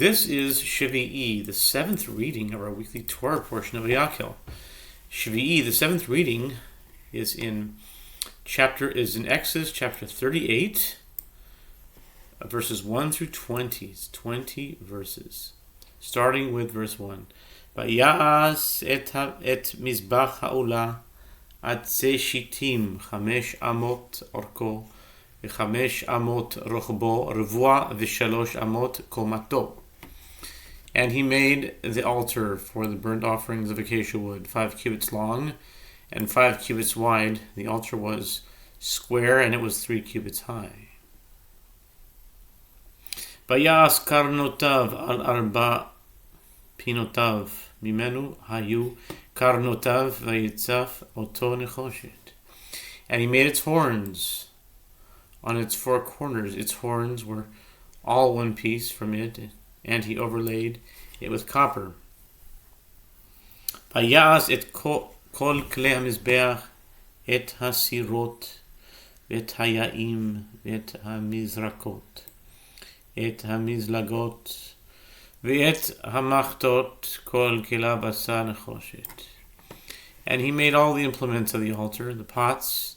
This is Shevii, the seventh reading of our weekly Torah portion of Vayakhel. Shevii, the seventh reading, is in Exodus chapter 38, verses 1 through 20. It's 20 verses, starting with verse 1. Vayas et mizbach ha'olah atze shitim 5 amot orko ו5 amot rochbo revua ו3 amot komato. And he made the altar for the burnt offerings of acacia wood, 5 cubits long and 5 cubits wide. The altar was square and it was 3 cubits high. Vayas karnotav al arba pinotav mimenu hayu karnotav vayitzaf oto nechoshet. And he made its horns on its 4 corners. Its horns were all one piece from it, and he overlaid it with copper. Vayas et kol klei hamizbeach et hasirot et hayaim et hamizrakot et hamizlagot ve'et hamachtot kol kela basa nechoshet. And he made all the implements of the altar, the pots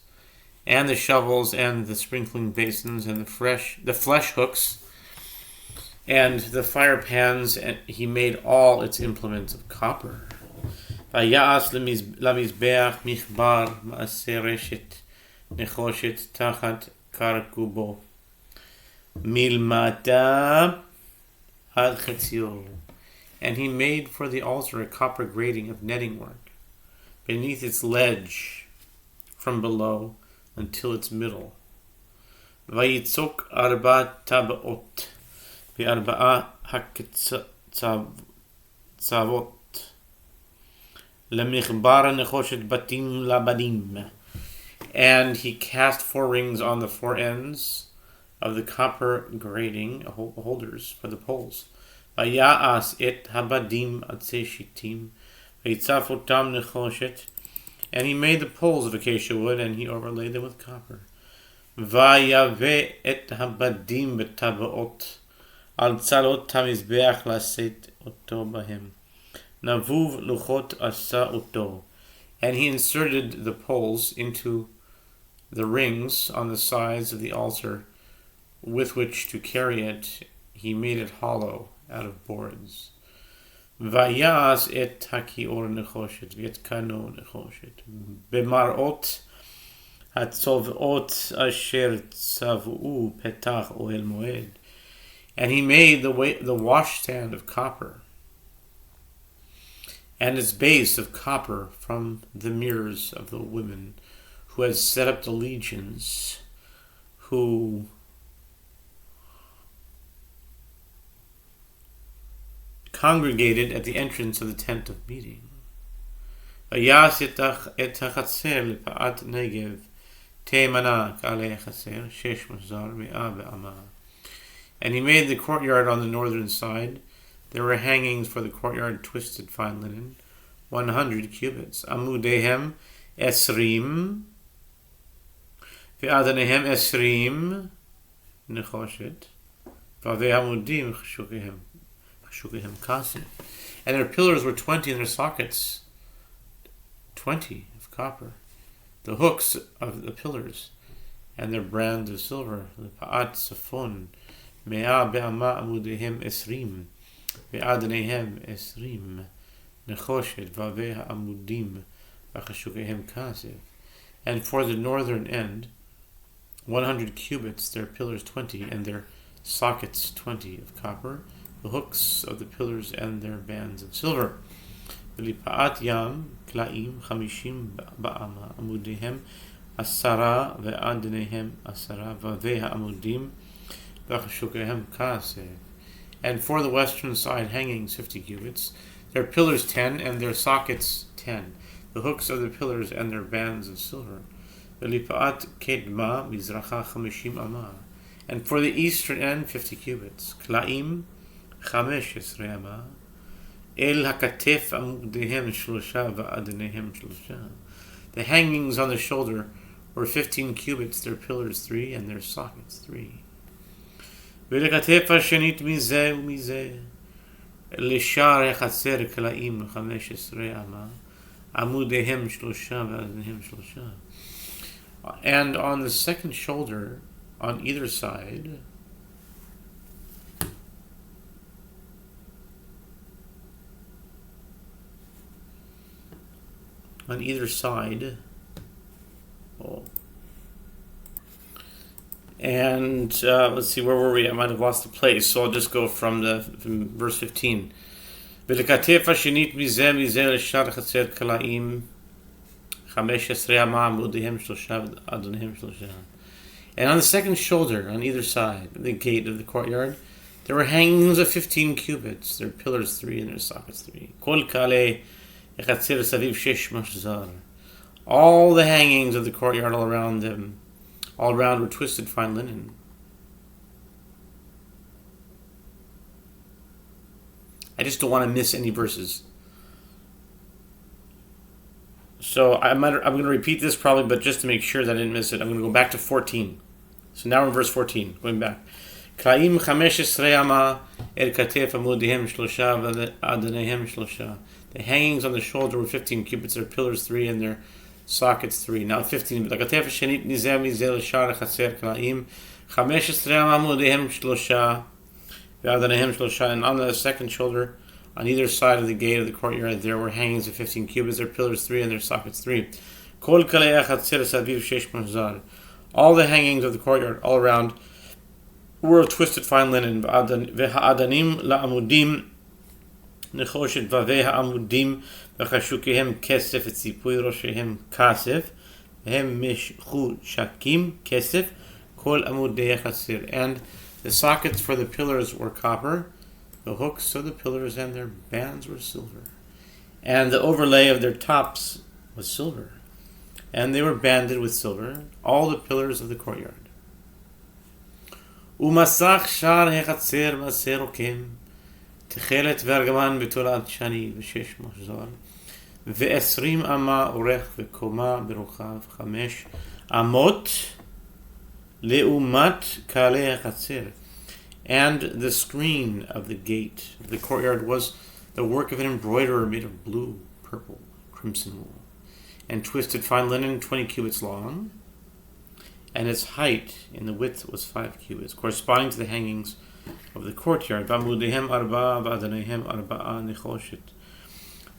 and the shovels and the sprinkling basins and the flesh hooks and the fire pans, and he made all its implements of copper. Vayas lamizbeach michbar ma'aseh reshet nechoshet tachat karkubo milmata ad chetzio. And he made for the altar a copper grating of netting work beneath its ledge from below until its middle. Vayitzok arba tabaot ve'arba'a haktzavot lemichbara nechoshet batim labadim. And he cast 4 rings on the 4 ends of the copper grating holders for the poles. Vaya'as et habadim atze shitim vayitzafotam nechoshet. And he made the poles of acacia wood, and he overlaid them with copper. Vayave et habadim betabaot al tzalot hamizbeach laset oto bahem navuv luchot asa oto. And he inserted the poles into the rings on the sides of the altar with which to carry it. He made it hollow out of boards. Vayas et hakior nechoshet v'et kano nechoshet b'marot hatzovot asher tzavu petach ohel moed. And he made the washstand of copper and its base of copper from the mirrors of the women who had set up the legions, who congregated at the entrance of the tent of meeting. Vayas et hachatzer lepa'at negev te'emana k'alei hachatzer 6 mazar 100 be'ama. And he made the courtyard on the northern side. There were hangings for the courtyard, twisted fine linen, 100 cubits. Amudehem esrim ve'adanehem esrim nechoshet v'avehamudim chshukehem. And their pillars were 20, and their sockets 20 of copper. The hooks of the pillars and their brands of silver. The pa'at safon mea be'ama amudehem esrim ve'adanehem esrim nechoshet v'aveh amudim v'chashukehem kasef. And for the northern end 100 cubits, their pillars 20, and their sockets 20 of copper. The hooks of the pillars and their bands of silver. V'lipa'at yam klaim 50 ba'ama amudehem 10 ve'adanehem 10 v'aveh amudim v'chashukehem kasef. And for the western side hangings 50 cubits, their pillars 10 and their sockets 10, the hooks of the pillars and their bands of silver. V'lipa'at kedma mizracha 50 ama. And for the eastern end 50 cubits. Klaim 15 ama el hakatef amudehem 3 va'adanehem 3. The hangings on the shoulder were 15 cubits, their pillars 3 and their sockets 3. ולכתף השנית מזה ומזה לשער החצר קלעים 15 אמה עמודיהם 3 ואדניהם 3. And on the second shoulder, on either side, and let's see, where were we? I might have lost the place, so I'll just go from verse 15. ולכתף השנית מזה לשער החצר קלעים 15 אמה עמודיהם 3 ואדניהם 3. And on the second shoulder, on either side of the gate of the courtyard, there were hangings of 15 cubits, their pillars 3 and their sockets 3. כל קהלי החצר סביב 6 משזר. All the hangings of the courtyard all around were twisted fine linen. I just don't want to miss any verses. So I'm going to repeat this probably, but just to make sure that I didn't miss it, I'm going to go back to 14. So now we're in verse 14, going back. קלעים 15 אמה אל כתף עמודיהם 3 ואדניהם 3. The hangings on the shoulder were 15 cubits, their pillars 3 and their sockets 3. Now 15. ולכתף השנית מזה לשער החצר קלעים 15 אמה עמודיהם 3 ואדניהם 3. And on the second shoulder, on either side of the gate of the courtyard, there were hangings of 15 cubits, their pillars 3 and their sockets 3. כל קלעי החצר סביב 6 משזר. All the hangings of the courtyard all around were of twisted fine linen. והאדנים לעמודים נחושת והעמודים וחשוקיהם כסף וציפוי ראשיהם כסף והם משחושקים כסף כל עמודי החצר. And the sockets for the pillars were copper, the hooks of the pillars and their bands were silver, and the overlay of their tops was silver, and they were banded with silver, all the pillars of the courtyard. ומסך שער החצר מעשה רוקם, תכלת וארגמן בתולעת שני 6 מחזור, ו20 אמה אורך וקומה ברוחב 5 אמות לעומת קהלי החצר. And the screen of the gate of the courtyard was the work of an embroiderer made of blue, purple, crimson wool, and twisted fine linen 20 cubits long, and its height in the width was 5 cubits, corresponding to the hangings of the courtyard. ועמודיהם 4 ואדניהם 4 נחושת,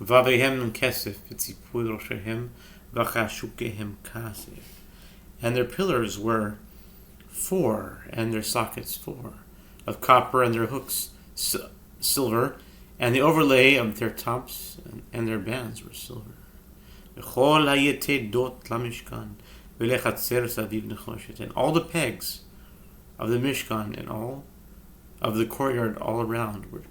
ואביהם כסף וציפוי ראשיהם וחשוקיהם כסף. And their pillars were 4, and their sockets 4, of copper, and their hooks silver, and the overlay of their tops and their bands were silver. וכל היתדות למשכן ולחצר סביב נחושת. And all the pegs of the Mishkan and all of the courtyard all around were